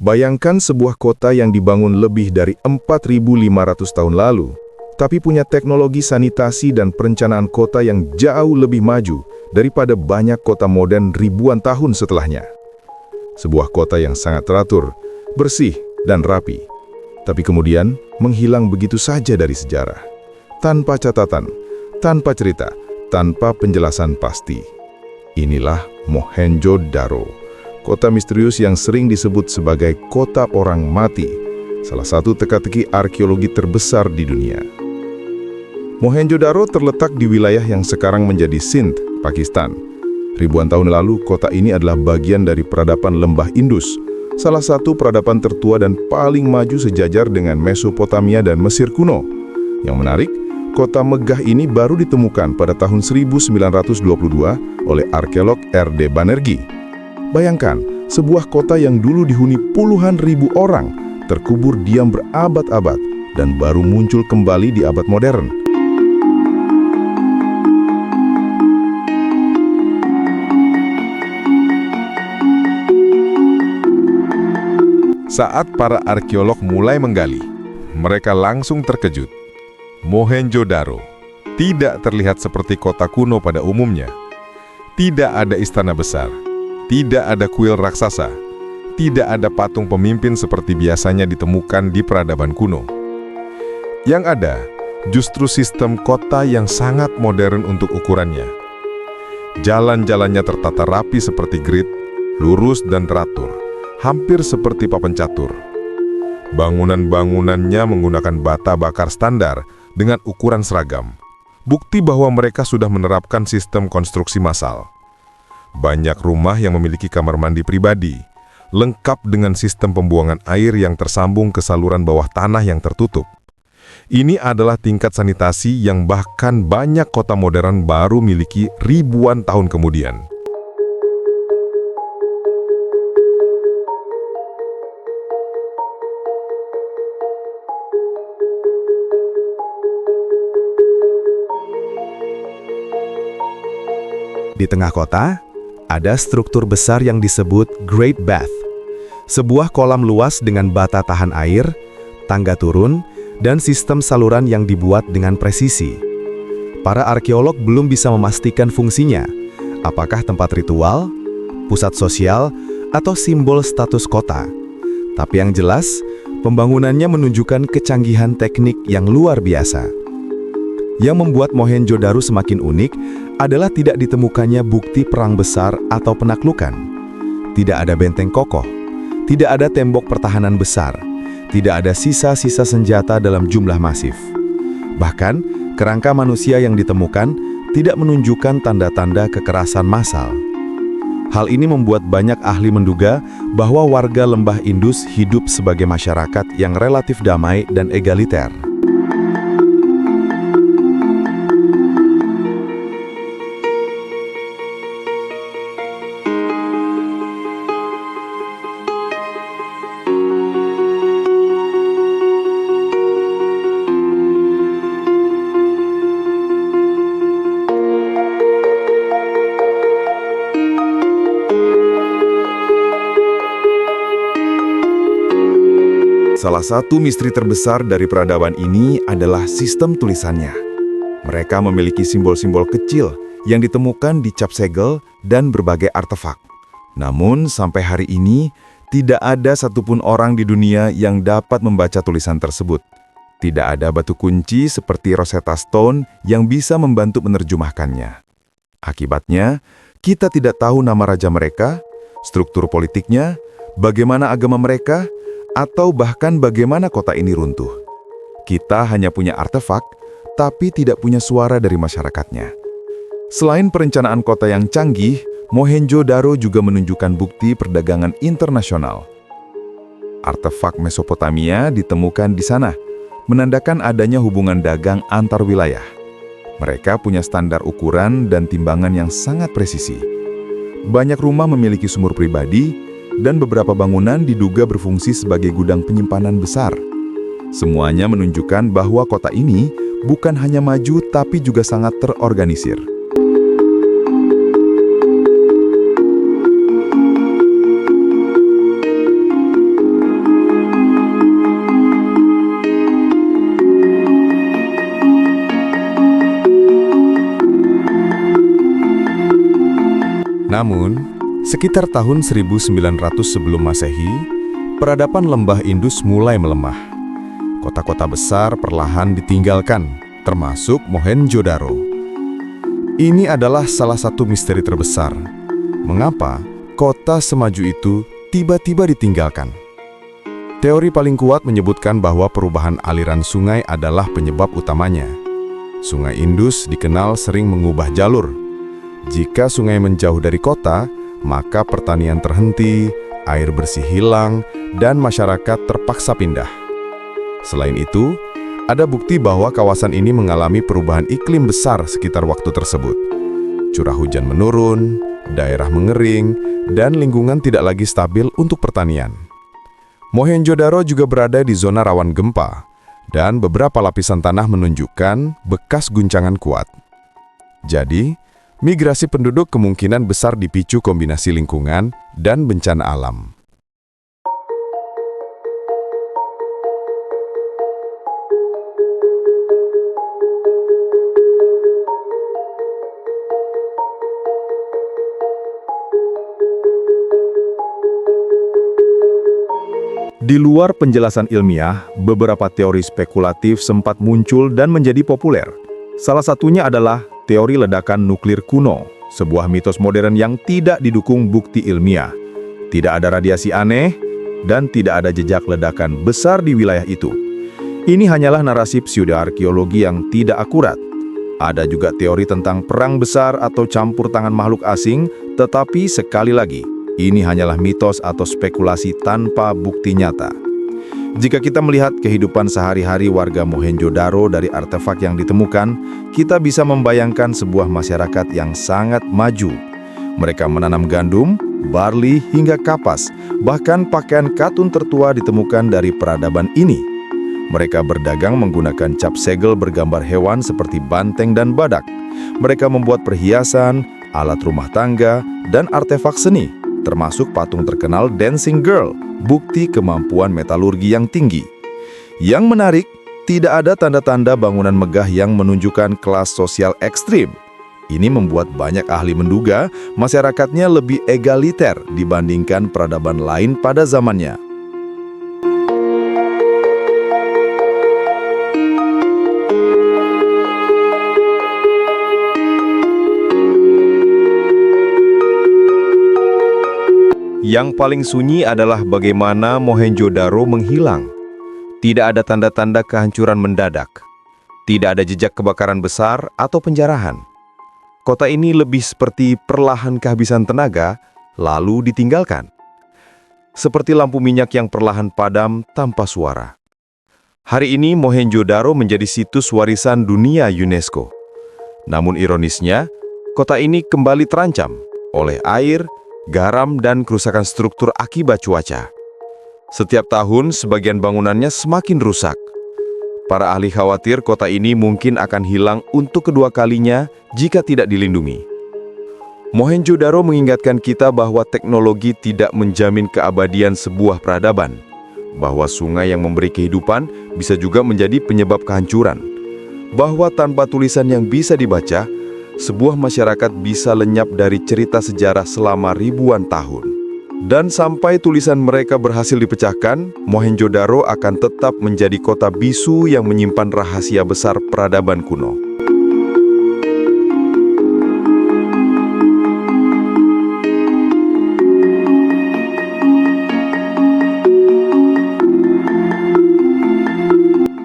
Bayangkan sebuah kota yang dibangun lebih dari 4.500 tahun lalu, tapi punya teknologi sanitasi dan perencanaan kota yang jauh lebih maju daripada banyak kota modern ribuan tahun setelahnya. Sebuah kota yang sangat teratur, bersih, dan rapi, tapi kemudian menghilang begitu saja dari sejarah. Tanpa catatan, tanpa cerita, tanpa penjelasan pasti. Inilah Mohenjo-Daro, kota misterius yang sering disebut sebagai kota orang mati, salah satu teka-teki arkeologi terbesar di dunia. Mohenjo-Daro terletak di wilayah yang sekarang menjadi Sindh, Pakistan. Ribuan tahun lalu, kota ini adalah bagian dari peradaban Lembah Indus, salah satu peradaban tertua dan paling maju sejajar dengan Mesopotamia dan Mesir kuno. Yang menarik, kota megah ini baru ditemukan pada tahun 1922 oleh arkeolog R.D. Banerjee. Bayangkan, sebuah kota yang dulu dihuni puluhan ribu orang, terkubur diam berabad-abad, dan baru muncul kembali di abad modern. Saat para arkeolog mulai menggali, mereka langsung terkejut. Mohenjo-Daro tidak terlihat seperti kota kuno pada umumnya. Tidak ada istana besar, tidak ada kuil raksasa, tidak ada patung pemimpin seperti biasanya ditemukan di peradaban kuno. Yang ada, justru sistem kota yang sangat modern untuk ukurannya. Jalan-jalannya tertata rapi seperti grid, lurus dan teratur, hampir seperti papan catur. Bangunan-bangunannya menggunakan bata bakar standar dengan ukuran seragam. Bukti bahwa mereka sudah menerapkan sistem konstruksi massal. Banyak rumah yang memiliki kamar mandi pribadi, lengkap dengan sistem pembuangan air yang tersambung ke saluran bawah tanah yang tertutup. Ini adalah tingkat sanitasi yang bahkan banyak kota modern baru miliki ribuan tahun kemudian. Di tengah kota, ada struktur besar yang disebut Great Bath, sebuah kolam luas dengan bata tahan air, tangga turun, dan sistem saluran yang dibuat dengan presisi. Para arkeolog belum bisa memastikan fungsinya, apakah tempat ritual, pusat sosial, atau simbol status kota. Tapi yang jelas, pembangunannya menunjukkan kecanggihan teknik yang luar biasa. Yang membuat Mohenjo-Daro semakin unik adalah tidak ditemukannya bukti perang besar atau penaklukan. Tidak ada benteng kokoh, tidak ada tembok pertahanan besar, tidak ada sisa-sisa senjata dalam jumlah masif. Bahkan, kerangka manusia yang ditemukan tidak menunjukkan tanda-tanda kekerasan massal. Hal ini membuat banyak ahli menduga bahwa warga Lembah Indus hidup sebagai masyarakat yang relatif damai dan egaliter. Salah satu misteri terbesar dari peradaban ini adalah sistem tulisannya. Mereka memiliki simbol-simbol kecil yang ditemukan di cap segel dan berbagai artefak. Namun, sampai hari ini, tidak ada satupun orang di dunia yang dapat membaca tulisan tersebut. Tidak ada batu kunci seperti Rosetta Stone yang bisa membantu menerjemahkannya. Akibatnya, kita tidak tahu nama raja mereka, struktur politiknya, bagaimana agama mereka, atau bahkan bagaimana kota ini runtuh. Kita hanya punya artefak, tapi tidak punya suara dari masyarakatnya. Selain perencanaan kota yang canggih, Mohenjo-Daro juga menunjukkan bukti perdagangan internasional. Artefak Mesopotamia ditemukan di sana, menandakan adanya hubungan dagang antar wilayah. Mereka punya standar ukuran dan timbangan yang sangat presisi. Banyak rumah memiliki sumur pribadi, dan beberapa bangunan diduga berfungsi sebagai gudang penyimpanan besar. Semuanya menunjukkan bahwa kota ini bukan hanya maju tapi juga sangat terorganisir. Namun, sekitar tahun 1900 sebelum Masehi, peradaban lembah Indus mulai melemah. Kota-kota besar perlahan ditinggalkan, termasuk Mohenjo-daro. Ini adalah salah satu misteri terbesar. Mengapa kota semaju itu tiba-tiba ditinggalkan? Teori paling kuat menyebutkan bahwa perubahan aliran sungai adalah penyebab utamanya. Sungai Indus dikenal sering mengubah jalur. Jika sungai menjauh dari kota, maka pertanian terhenti, air bersih hilang, dan masyarakat terpaksa pindah. Selain itu, ada bukti bahwa kawasan ini mengalami perubahan iklim besar sekitar waktu tersebut. Curah hujan menurun, daerah mengering, dan lingkungan tidak lagi stabil untuk pertanian. Mohenjo-daro juga berada di zona rawan gempa, dan beberapa lapisan tanah menunjukkan bekas guncangan kuat. Jadi, migrasi penduduk kemungkinan besar dipicu kombinasi lingkungan dan bencana alam. Di luar penjelasan ilmiah, beberapa teori spekulatif sempat muncul dan menjadi populer. Salah satunya adalah teori ledakan nuklir kuno, sebuah mitos modern yang tidak didukung bukti ilmiah. Tidak ada radiasi aneh, dan tidak ada jejak ledakan besar di wilayah itu. Ini hanyalah narasi pseudoarkeologi yang tidak akurat. Ada juga teori tentang perang besar atau campur tangan makhluk asing, tetapi sekali lagi, ini hanyalah mitos atau spekulasi tanpa bukti nyata. Jika kita melihat kehidupan sehari-hari warga Mohenjo-daro dari artefak yang ditemukan, kita bisa membayangkan sebuah masyarakat yang sangat maju. Mereka menanam gandum, barley, hingga kapas. Bahkan pakaian katun tertua ditemukan dari peradaban ini. Mereka berdagang menggunakan cap segel bergambar hewan seperti banteng dan badak. Mereka membuat perhiasan, alat rumah tangga, dan artefak seni, termasuk patung terkenal Dancing Girl, bukti kemampuan metalurgi yang tinggi. Yang menarik, tidak ada tanda-tanda bangunan megah yang menunjukkan kelas sosial ekstrim. Ini membuat banyak ahli menduga masyarakatnya lebih egaliter dibandingkan peradaban lain pada zamannya. Yang paling sunyi adalah bagaimana Mohenjo-daro menghilang. Tidak ada tanda-tanda kehancuran mendadak. Tidak ada jejak kebakaran besar atau penjarahan. Kota ini lebih seperti perlahan kehabisan tenaga, lalu ditinggalkan. Seperti lampu minyak yang perlahan padam tanpa suara. Hari ini Mohenjo-daro menjadi situs warisan dunia UNESCO. Namun ironisnya, kota ini kembali terancam oleh air, garam, dan kerusakan struktur akibat cuaca. Setiap tahun, sebagian bangunannya semakin rusak. Para ahli khawatir kota ini mungkin akan hilang untuk kedua kalinya jika tidak dilindungi. Mohenjo-daro mengingatkan kita bahwa teknologi tidak menjamin keabadian sebuah peradaban, bahwa sungai yang memberi kehidupan bisa juga menjadi penyebab kehancuran, bahwa tanpa tulisan yang bisa dibaca, sebuah masyarakat bisa lenyap dari cerita sejarah selama ribuan tahun. Dan sampai tulisan mereka berhasil dipecahkan, Mohenjo-daro akan tetap menjadi kota bisu yang menyimpan rahasia besar peradaban kuno.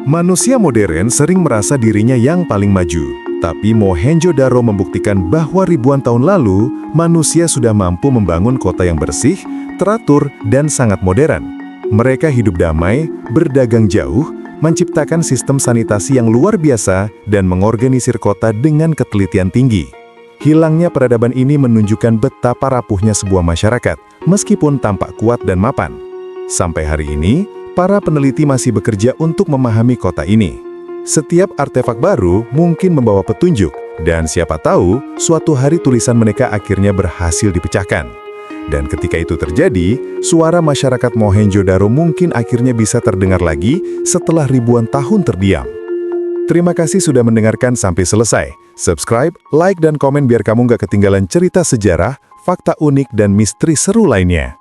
Manusia modern sering merasa dirinya yang paling maju. Tapi Mohenjo-daro membuktikan bahwa ribuan tahun lalu, manusia sudah mampu membangun kota yang bersih, teratur, dan sangat modern. Mereka hidup damai, berdagang jauh, menciptakan sistem sanitasi yang luar biasa, dan mengorganisir kota dengan ketelitian tinggi. Hilangnya peradaban ini menunjukkan betapa rapuhnya sebuah masyarakat, meskipun tampak kuat dan mapan. Sampai hari ini, para peneliti masih bekerja untuk memahami kota ini. Setiap artefak baru mungkin membawa petunjuk, dan siapa tahu suatu hari tulisan mereka akhirnya berhasil dipecahkan. Dan ketika itu terjadi, suara masyarakat Mohenjo-daro mungkin akhirnya bisa terdengar lagi setelah ribuan tahun terdiam. Terima kasih sudah mendengarkan sampai selesai. Subscribe, like, dan komen biar kamu nggak ketinggalan cerita sejarah, fakta unik dan misteri seru lainnya.